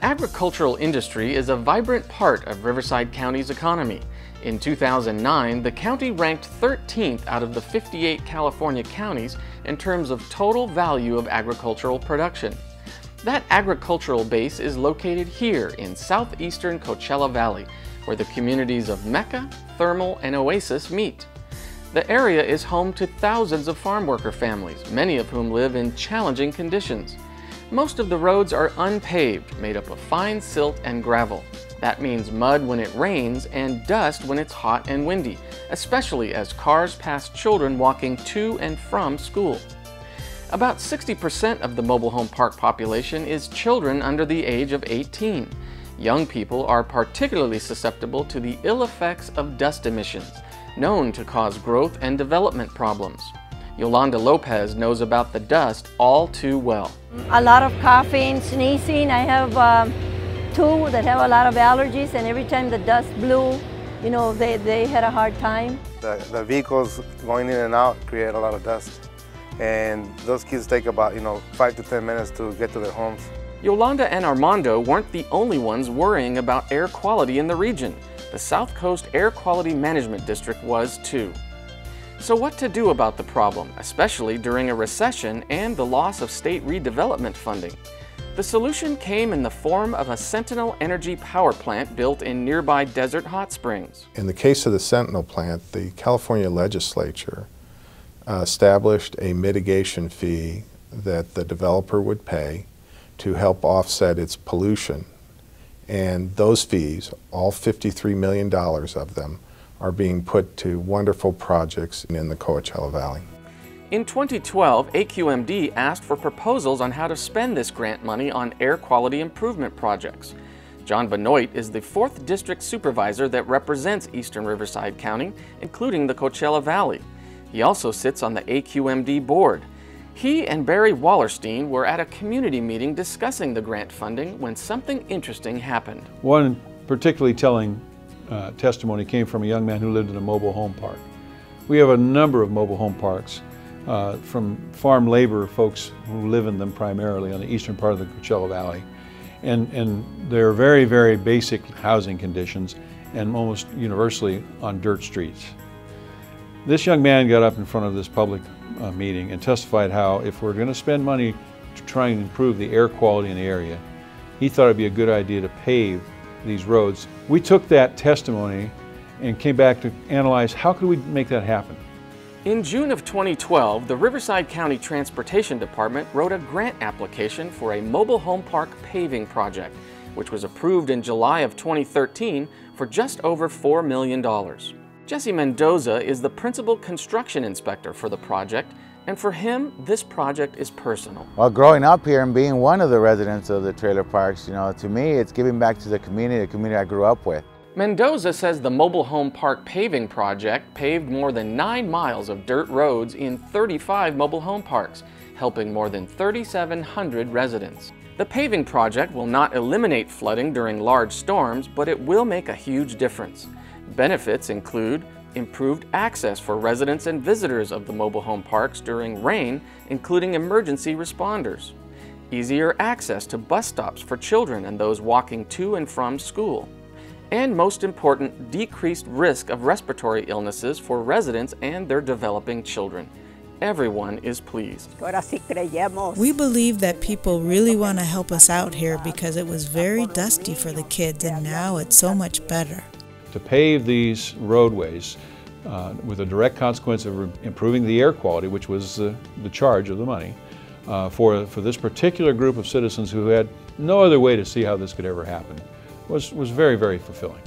The agricultural industry is a vibrant part of Riverside County's economy. In 2009, the county ranked 13th out of the 58 California counties in terms of total value of agricultural production. That agricultural base is located here in southeastern Coachella Valley, where the communities of Mecca, Thermal, and Oasis meet. The area is home to thousands of farm worker families, many of whom live in challenging conditions. Most of the roads are unpaved, made up of fine silt and gravel. That means mud when it rains and dust when it's hot and windy, especially as cars pass children walking to and from school. About 60% of the mobile home park population is children under the age of 18. Young people are particularly susceptible to the ill effects of dust emissions, known to cause growth and development problems. Yolanda Lopez knows about the dust all too well. A lot of coughing, sneezing. I have two that have a lot of allergies, and every time the dust blew, you know, they had a hard time. The vehicles going in and out create a lot of dust, and those kids take about 5 to 10 minutes to get to their homes. Yolanda and Armando weren't the only ones worrying about air quality in the region. The South Coast Air Quality Management District was too. So what to do about the problem, especially during a recession and the loss of state redevelopment funding? The solution came in the form of a Sentinel Energy power plant built in nearby Desert Hot Springs. In the case of the Sentinel plant, the California legislature established a mitigation fee that the developer would pay to help offset its pollution. And those fees, all $53 million of them, are being put to wonderful projects in the Coachella Valley. In 2012, AQMD asked for proposals on how to spend this grant money on air quality improvement projects. John Benoit is the 4th District Supervisor that represents Eastern Riverside County, including the Coachella Valley. He also sits on the AQMD board. He and Barry Wallerstein were at a community meeting discussing the grant funding when something interesting happened. One particularly telling testimony came from a young man who lived in a mobile home park. We have a number of mobile home parks from farm labor folks who live in them primarily on the eastern part of the Coachella Valley. And they're very, very basic housing conditions and almost universally on dirt streets. This young man got up in front of this public meeting and testified how if we're going to spend money to try and improve the air quality in the area, he thought it'd be a good idea to pave these roads. We took that testimony and came back to analyze how could we make that happen. In June of 2012, the Riverside County Transportation Department wrote a grant application for a mobile home park paving project, which was approved in July of 2013 for just over $4 million. Jesse Mendoza is the principal construction inspector for the project, and for him, this project is personal. Well, growing up here and being one of the residents of the trailer parks, to me, it's giving back to the community I grew up with. Mendoza says the mobile home park paving project paved more than 9 miles of dirt roads in 35 mobile home parks, helping more than 3,700 residents. The paving project will not eliminate flooding during large storms, but it will make a huge difference. Benefits include improved access for residents and visitors of the mobile home parks during rain, including emergency responders. Easier access to bus stops for children and those walking to and from school. And most important, decreased risk of respiratory illnesses for residents and their developing children. Everyone is pleased. We believe that people really want to help us out here because it was very dusty for the kids, and now it's so much better. To pave these roadways with a direct consequence of improving the air quality, which was the charge of the money, for this particular group of citizens who had no other way to see how this could ever happen, was very, very fulfilling.